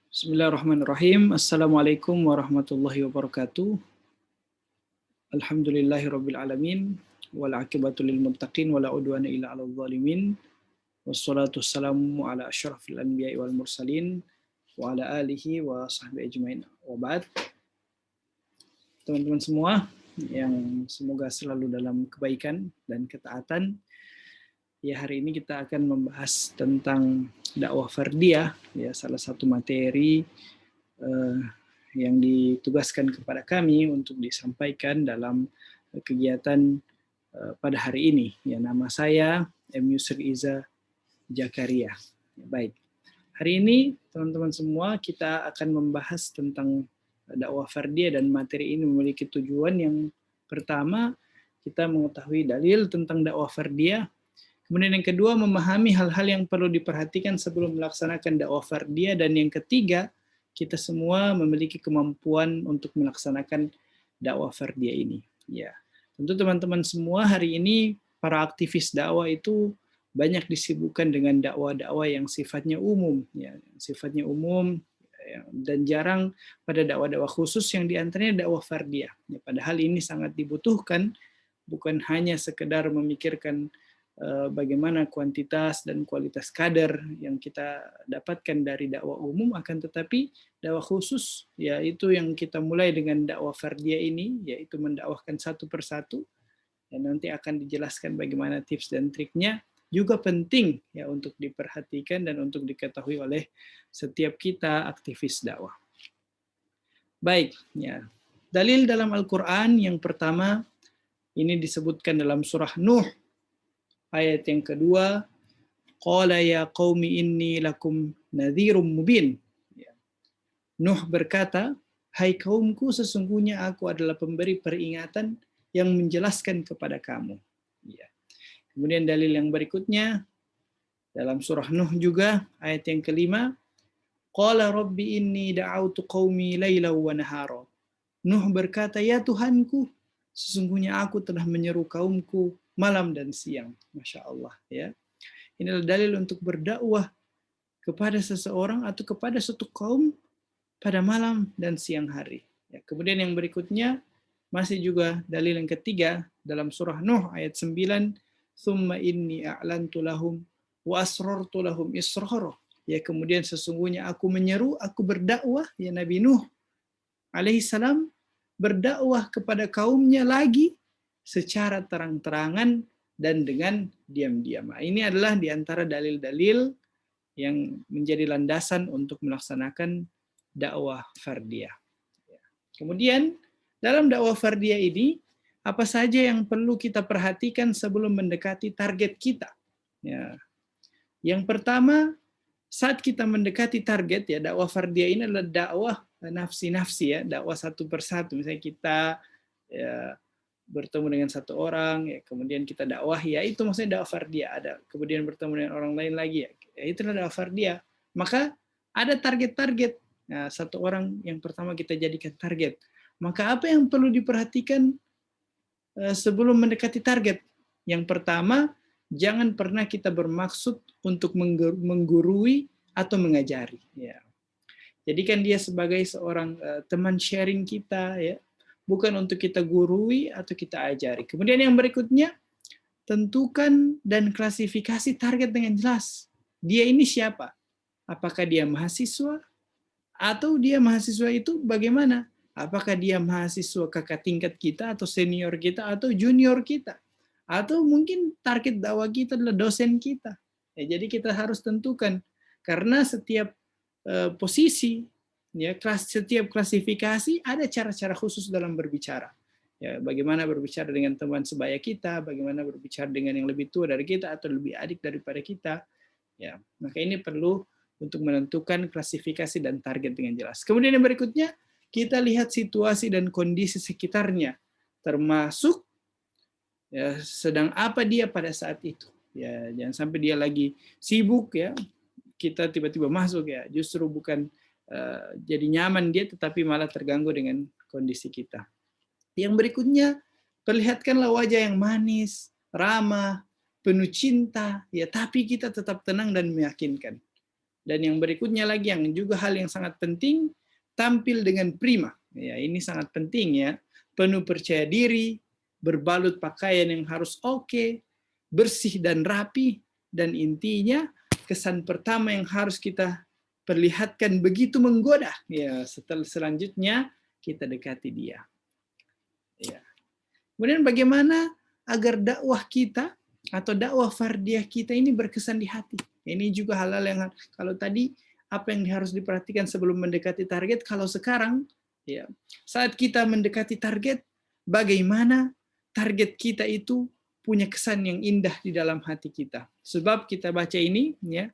Bismillahirrahmanirrahim. Assalamualaikum warahmatullahi wabarakatuh. Alhamdulillahirabbil alamin wal aqibatu lil muttaqin wala udwana illa 'alal zalimin. Wassalatu wassalamu ala asyrafil anbiya'i wal mursalin wa ala alihi wa sahbihi ajmain. Wa ba'd. Teman-teman semua yang semoga selalu dalam kebaikan dan ketaatan. Ya, hari ini kita akan membahas tentang dakwah fardiyah, ya salah satu materi yang ditugaskan kepada kami untuk disampaikan dalam kegiatan pada hari ini. Ya, nama saya M. Yusri Iza Jakaria. Baik, hari ini teman-teman semua kita akan membahas tentang dakwah fardiyah, dan materi ini memiliki tujuan yang pertama, kita mengetahui dalil tentang dakwah fardiyah. Kemudian yang kedua, memahami hal-hal yang perlu diperhatikan sebelum melaksanakan dakwah fardiyah. Dan yang ketiga, kita semua memiliki kemampuan untuk melaksanakan dakwah fardiyah ini. Ya, tentu teman-teman semua hari ini para aktivis dakwah itu banyak disibukkan dengan dakwah-dakwah yang sifatnya umum, ya, sifatnya umum, ya, dan jarang pada dakwah-dakwah khusus yang diantaranya dakwah fardiyah. Ya, padahal ini sangat dibutuhkan, bukan hanya sekedar memikirkan bagaimana kuantitas dan kualitas kader yang kita dapatkan dari dakwah umum, akan tetapi dakwah khusus, yaitu yang kita mulai dengan dakwah fardiyah ini, yaitu mendakwahkan satu persatu, dan nanti akan dijelaskan bagaimana tips dan triknya, juga penting ya untuk diperhatikan dan untuk diketahui oleh setiap kita aktivis dakwah. Baik, ya. Dalil dalam Al-Quran yang pertama, ini disebutkan dalam surah Nuh, ayat yang kedua, qala ya qaumi inni lakum nadhirum mubin. Nuh berkata, hai kaumku, sesungguhnya aku adalah pemberi peringatan yang menjelaskan kepada kamu. Kemudian dalil yang berikutnya, dalam surah Nuh juga, ayat yang kelima, qala rabbi inni da'autu qaumi laila wa nahara. Nuh berkata, ya Tuhanku, sesungguhnya aku telah menyeru kaumku malam dan siang. Masya Allah. Ya. Ini adalah dalil untuk berdakwah kepada seseorang atau kepada suatu kaum pada malam dan siang hari. Ya. Kemudian yang berikutnya, masih juga dalil yang ketiga, dalam surah Nuh ayat 9, thumma inni a'lantu lahum wa asrartu lahum israra. Ya, kemudian sesungguhnya aku menyeru, aku berdakwah, ya Nabi Nuh alaihissalam berdakwah kepada kaumnya lagi secara terang-terangan dan dengan diam-diam. Ini adalah di antara dalil-dalil yang menjadi landasan untuk melaksanakan dakwah fardiyah. Kemudian dalam dakwah fardiyah ini, apa saja yang perlu kita perhatikan sebelum mendekati target kita? Ya. Yang pertama, saat kita mendekati target, ya dakwah fardiyah ini adalah dakwah nafsi-nafsi, ya, dakwah satu persatu. Misalnya kita ya, bertemu dengan satu orang, ya, kemudian kita dakwah, ya itu maksudnya dakwah fardiyah. Ada kemudian bertemu dengan orang lain lagi, ya itulah dakwah fardiyah. Maka ada target-target. Nah, satu orang yang pertama kita jadikan target. Maka apa yang perlu diperhatikan sebelum mendekati target? Yang pertama, jangan pernah kita bermaksud untuk menggurui atau mengajari. Ya. Jadikan dia sebagai seorang teman sharing kita, ya, bukan untuk kita gurui atau kita ajari. Kemudian yang berikutnya, tentukan dan klasifikasi target dengan jelas. Dia ini siapa? Apakah dia mahasiswa? Atau dia mahasiswa itu bagaimana? Apakah dia mahasiswa kakak tingkat kita, atau senior kita, atau junior kita? Atau mungkin target dakwah kita adalah dosen kita. Ya, jadi kita harus tentukan, karena setiap posisi, ya, setiap klasifikasi ada cara-cara khusus dalam berbicara. Ya, bagaimana berbicara dengan teman sebaya kita, bagaimana berbicara dengan yang lebih tua dari kita atau lebih adik daripada kita. Ya, maka ini perlu untuk menentukan klasifikasi dan target dengan jelas. Kemudian yang berikutnya, kita lihat situasi dan kondisi sekitarnya, termasuk ya, sedang apa dia pada saat itu. Ya, jangan sampai dia lagi sibuk, ya, kita tiba-tiba masuk, ya, justru bukan jadi nyaman dia, tetapi malah terganggu dengan kondisi kita. Yang berikutnya, perlihatkanlah wajah yang manis, ramah, penuh cinta, ya, tapi kita tetap tenang dan meyakinkan. Dan yang berikutnya lagi yang juga hal yang sangat penting, tampil dengan prima. Ya, ini sangat penting ya. Penuh percaya diri, berbalut pakaian yang harus oke, bersih dan rapi, dan intinya kesan pertama yang harus kita perlihatkan begitu menggoda. Ya, setelah selanjutnya kita dekati dia. Ya. Kemudian bagaimana agar dakwah kita atau dakwah fardiyah kita ini berkesan di hati. Ini juga hal-hal yang kalau tadi apa yang harus diperhatikan sebelum mendekati target, kalau sekarang ya saat kita mendekati target, bagaimana target kita itu punya kesan yang indah di dalam hati kita. Sebab kita baca ini ya,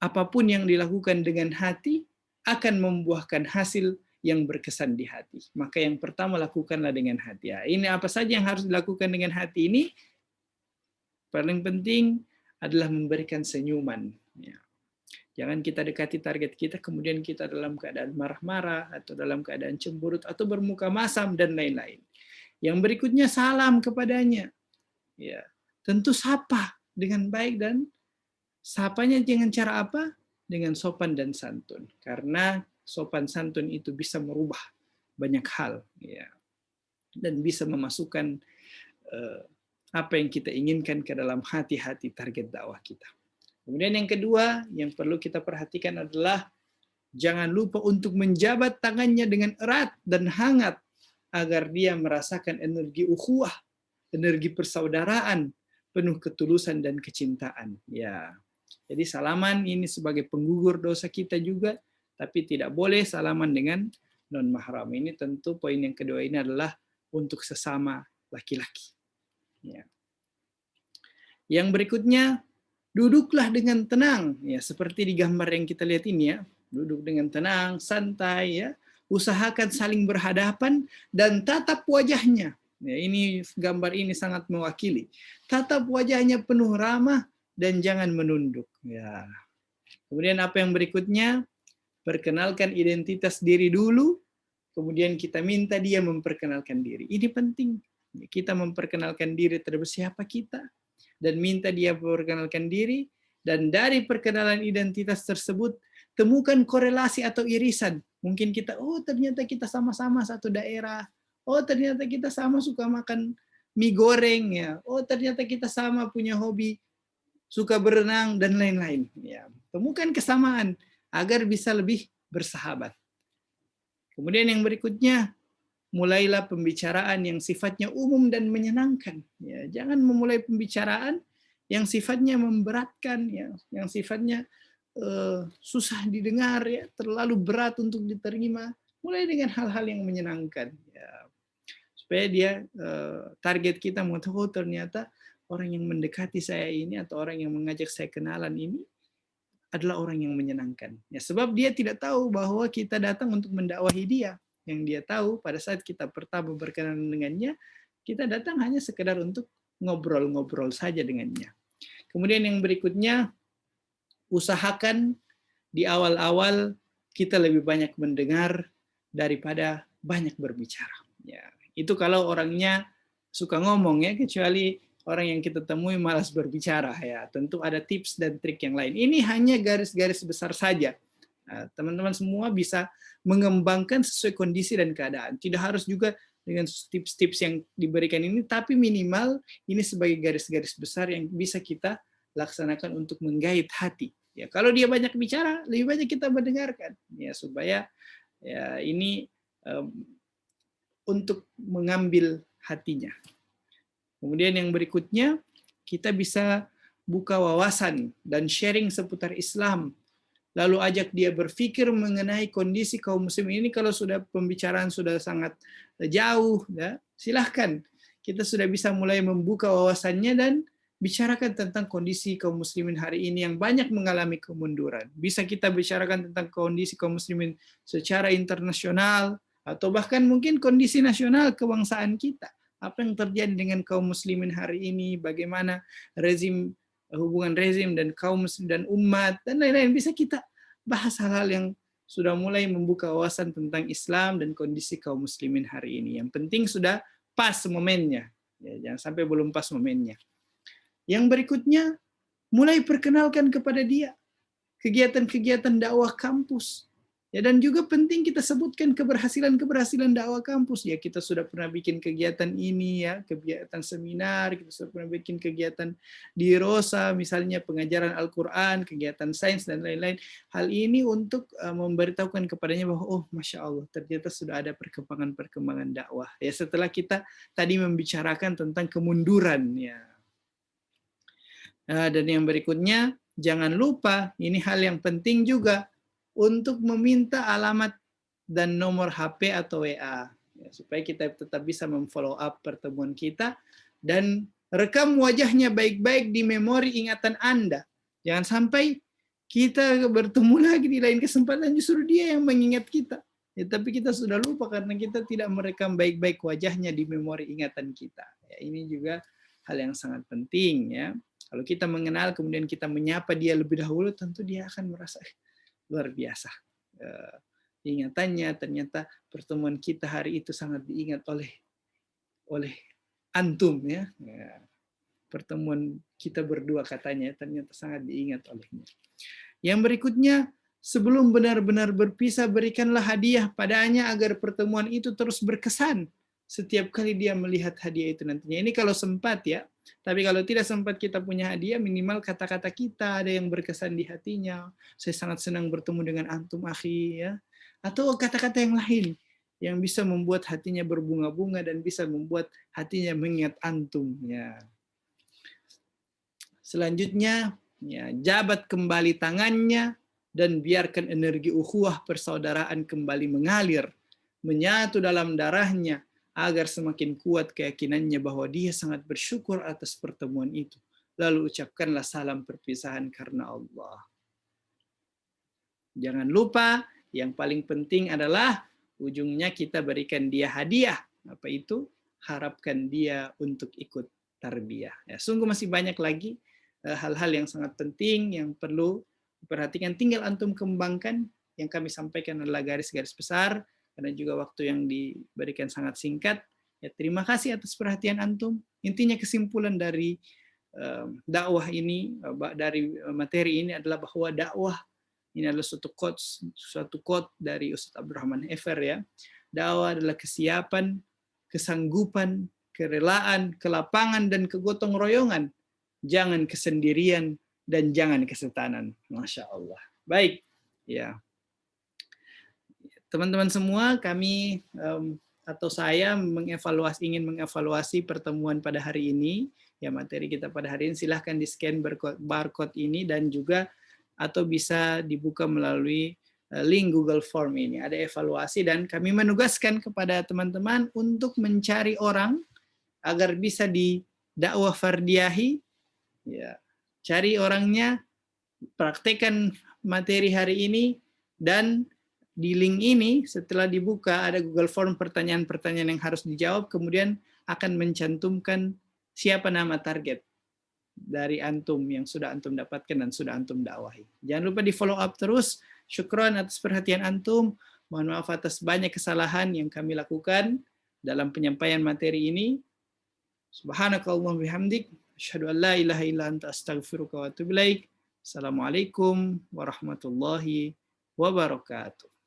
apapun yang dilakukan dengan hati akan membuahkan hasil yang berkesan di hati. Maka yang pertama lakukanlah dengan hati. Ya, ini apa saja yang harus dilakukan dengan hati ini? Paling penting adalah memberikan senyuman. Ya. Jangan kita dekati target kita, kemudian kita dalam keadaan marah-marah, atau dalam keadaan cemburut, atau bermuka masam, dan lain-lain. Yang berikutnya salam kepadanya. Ya. Tentu sapa dengan baik, dan sapanya dengan cara apa? Dengan sopan dan santun. Karena sopan santun itu bisa merubah banyak hal. Ya. Dan bisa memasukkan apa yang kita inginkan ke dalam hati-hati target dakwah kita. Kemudian yang kedua yang perlu kita perhatikan adalah jangan lupa untuk menjabat tangannya dengan erat dan hangat agar dia merasakan energi ukhuwah, energi persaudaraan, penuh ketulusan dan kecintaan. Ya. Jadi salaman ini sebagai penggugur dosa kita juga, tapi tidak boleh salaman dengan non mahram. Ini tentu poin yang kedua ini adalah untuk sesama laki-laki. Ya. Yang berikutnya, duduklah dengan tenang, ya seperti di gambar yang kita lihat ini ya, duduk dengan tenang, santai ya, usahakan saling berhadapan dan tatap wajahnya. Ya, ini gambar ini sangat mewakili. Tatap wajahnya penuh ramah dan jangan menunduk. Ya. Kemudian apa yang berikutnya? Perkenalkan identitas diri dulu, kemudian kita minta dia memperkenalkan diri. Ini penting. Kita memperkenalkan diri terhadap siapa kita, dan minta dia memperkenalkan diri, dan dari perkenalan identitas tersebut, temukan korelasi atau irisan. Mungkin kita, oh ternyata kita sama-sama satu daerah, oh ternyata kita sama suka makan mie goreng, ya. Oh ternyata kita sama punya hobi, suka berenang, dan lain-lain. Ya. Temukan kesamaan, agar bisa lebih bersahabat. Kemudian yang berikutnya, mulailah pembicaraan yang sifatnya umum dan menyenangkan. Ya, jangan memulai pembicaraan yang sifatnya memberatkan, ya, yang sifatnya susah didengar, ya, terlalu berat untuk diterima. Mulai dengan hal-hal yang menyenangkan. Ya, supaya dia target kita mengetahui, oh, ternyata orang yang mendekati saya ini atau orang yang mengajak saya kenalan ini adalah orang yang menyenangkan. Ya, sebab dia tidak tahu bahwa kita datang untuk mendakwahi dia. Yang dia tahu pada saat kita pertama berkenalan dengannya, kita datang hanya sekedar untuk ngobrol-ngobrol saja dengannya. Kemudian yang berikutnya, usahakan di awal-awal kita lebih banyak mendengar daripada banyak berbicara. Ya, itu kalau orangnya suka ngomong ya, kecuali orang yang kita temui malas berbicara ya. Tentu ada tips dan trik yang lain. Ini hanya garis-garis besar saja. Teman-teman semua bisa mengembangkan sesuai kondisi dan keadaan. Tidak harus juga dengan tips-tips yang diberikan ini, tapi minimal ini sebagai garis-garis besar yang bisa kita laksanakan untuk menggait hati. Ya, kalau dia banyak bicara, lebih banyak kita mendengarkan. Ya, supaya ya ini untuk mengambil hatinya. Kemudian yang berikutnya, kita bisa buka wawasan dan sharing seputar Islam. Lalu ajak dia berpikir mengenai kondisi kaum muslimin ini. Kalau sudah pembicaraan sudah sangat jauh, ya, silahkan. Kita sudah bisa mulai membuka wawasannya dan bicarakan tentang kondisi kaum muslimin hari ini yang banyak mengalami kemunduran. Bisa kita bicarakan tentang kondisi kaum muslimin secara internasional, atau bahkan mungkin kondisi nasional kebangsaan kita. Apa yang terjadi dengan kaum muslimin hari ini, bagaimana hubungan rezim dan kaum muslim dan umat, dan lain-lain. Bisa kita bahas hal-hal yang sudah mulai membuka wawasan tentang Islam dan kondisi kaum muslimin hari ini. Yang penting sudah pas momennya. Ya, jangan sampai belum pas momennya. Yang berikutnya, mulai perkenalkan kepada dia. kegiatan-kegiatan dakwah kampus. Ya, dan juga penting kita sebutkan keberhasilan-keberhasilan dakwah kampus. Ya, kita sudah pernah bikin kegiatan ini ya, kegiatan seminar, kita sudah pernah bikin kegiatan di Rosa, misalnya pengajaran Al-Quran, kegiatan sains, dan lain-lain. Hal ini untuk memberitahukan kepadanya bahwa, oh Masya Allah, ternyata sudah ada perkembangan-perkembangan dakwah. Ya, setelah kita tadi membicarakan tentang kemunduran. Ya. Dan yang berikutnya, jangan lupa, ini hal yang penting juga, untuk meminta alamat dan nomor HP atau WA, ya, supaya kita tetap bisa memfollow up pertemuan kita, dan rekam wajahnya baik-baik di memori ingatan Anda. Jangan sampai kita bertemu lagi di lain kesempatan, justru dia yang mengingat kita. Ya, tapi kita sudah lupa karena kita tidak merekam baik-baik wajahnya di memori ingatan kita. Ya, ini juga hal yang sangat penting. Ya. Kalau kita mengenal, kemudian kita menyapa dia lebih dahulu, tentu dia akan merasa luar biasa. Ingatannya, ternyata pertemuan kita hari itu sangat diingat oleh antum ya. Pertemuan kita berdua katanya ternyata sangat diingat olehnya. Yang berikutnya, sebelum benar-benar berpisah, berikanlah hadiah padanya agar pertemuan itu terus berkesan setiap kali dia melihat hadiah itu nantinya. Ini kalau sempat ya. Tapi kalau tidak sempat kita punya hadiah, minimal kata-kata kita ada yang berkesan di hatinya. Saya sangat senang bertemu dengan antum, akhi, ya. Atau kata-kata yang lain yang bisa membuat hatinya berbunga-bunga dan bisa membuat hatinya mengingat antum. Ya. Selanjutnya, ya, jabat kembali tangannya dan biarkan energi ukhuwah persaudaraan kembali mengalir, menyatu dalam darahnya, agar semakin kuat keyakinannya bahwa dia sangat bersyukur atas pertemuan itu. Lalu ucapkanlah salam perpisahan karena Allah. Jangan lupa, yang paling penting adalah ujungnya kita berikan dia hadiah. Apa itu? Harapkan dia untuk ikut tarbiyah. Ya, sungguh masih banyak lagi hal-hal yang sangat penting yang perlu diperhatikan. Tinggal antum kembangkan. Yang kami sampaikan adalah garis-garis besar, karena juga waktu yang diberikan sangat singkat. Ya, terima kasih atas perhatian antum. Intinya kesimpulan dari dakwah ini, dari materi ini adalah bahwa dakwah ini adalah suatu quote dari Ustaz Abdurrahman Efer ya. Dakwah adalah kesiapan, kesanggupan, kerelaan, kelapangan, dan kegotong royongan. Jangan kesendirian dan jangan kesetanan. Masya Allah. Baik, ya. Teman-teman semua, kami atau saya ingin mengevaluasi pertemuan pada hari ini. Ya, materi kita pada hari ini silahkan di-scan barcode ini dan juga atau bisa dibuka melalui link Google Form ini. Ada evaluasi dan kami menugaskan kepada teman-teman untuk mencari orang agar bisa didakwah fardiyahi. Ya, cari orangnya, praktekkan materi hari ini, dan di link ini setelah dibuka ada Google Form pertanyaan-pertanyaan yang harus dijawab, kemudian akan mencantumkan siapa nama target dari antum yang sudah antum dapatkan dan sudah antum dakwahi. Jangan lupa di follow up terus. Syukron atas perhatian antum. Mohon maaf atas banyak kesalahan yang kami lakukan dalam penyampaian materi ini. Subhanakallahumma bihamdik, asyhadu an la ilaha illa anta astaghfiruka wa atubu ilaik. Assalamualaikum warahmatullahi wabarakatuh.